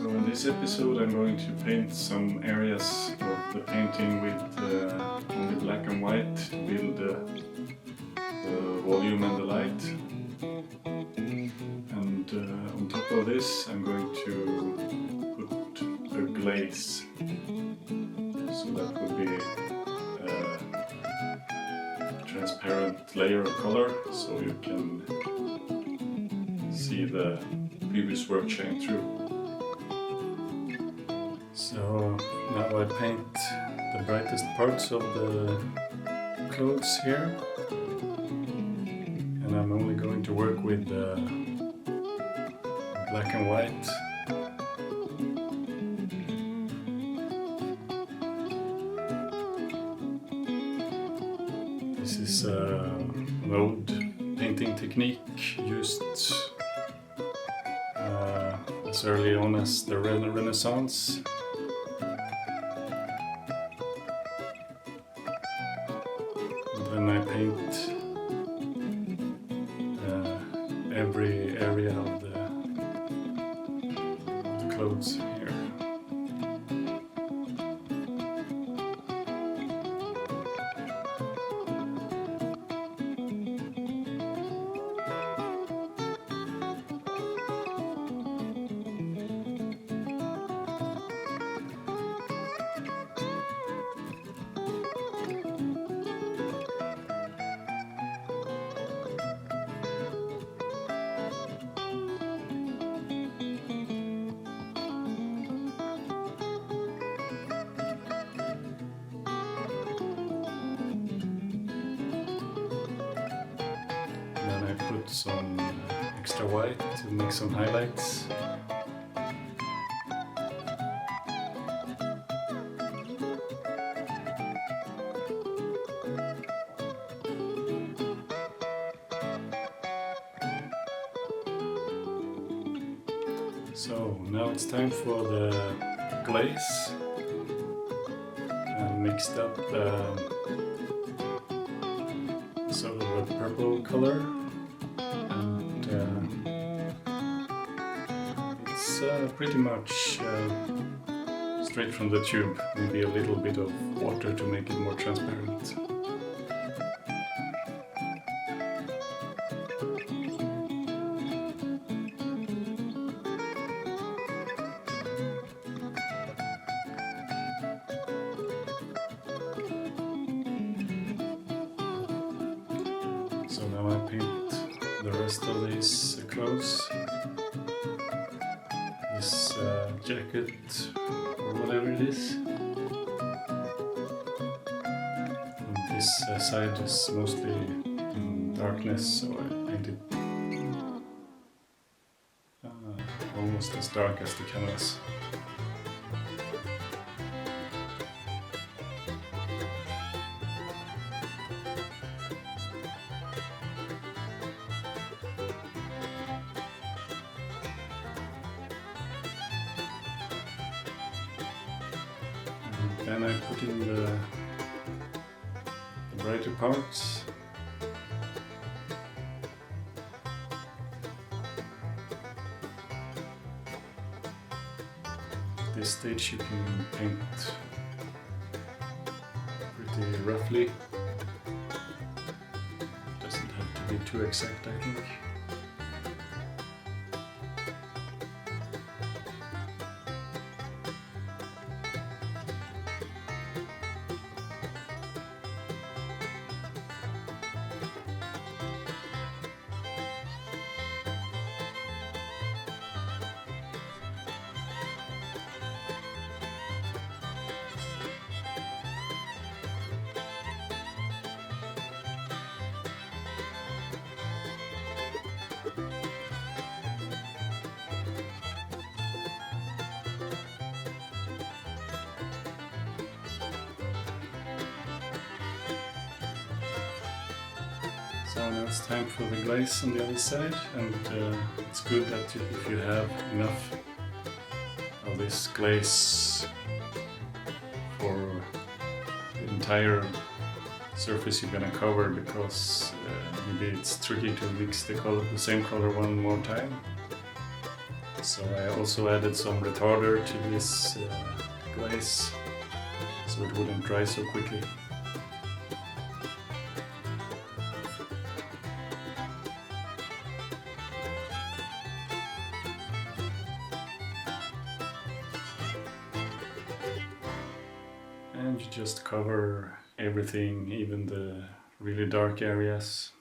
So in this episode I'm going to paint some areas of the painting with only black and white to build the volume and the light. And on top of this I'm going to put a glaze. So that will be a transparent layer of color so you can see the previous work shine through. So now I paint the brightest parts of the clothes here, and I'm only going to work with black and white. This is an old painting technique used as early on as the Renaissance. And then I paint every area of the clothes here. Put some extra white to make some highlights. So now it's time for the glaze. I mixed up sort of a purple color. It's pretty much straight from the tube, maybe a little bit of water to make it more transparent. So now I paint the rest of these clothes. This jacket or whatever it is. And this side is mostly in darkness, so I painted almost as dark as the canvas. Then I put in the brighter parts. At this stage you can paint pretty roughly. Doesn't have to be too exact, I think. So now it's time for the glaze on the other side, and it's good that if you have enough of this glaze for the entire surface you're gonna cover, because maybe it's tricky to mix the same color one more time. So I also added some retarder to this glaze so it wouldn't dry so quickly. And you just cover everything, even the really dark areas.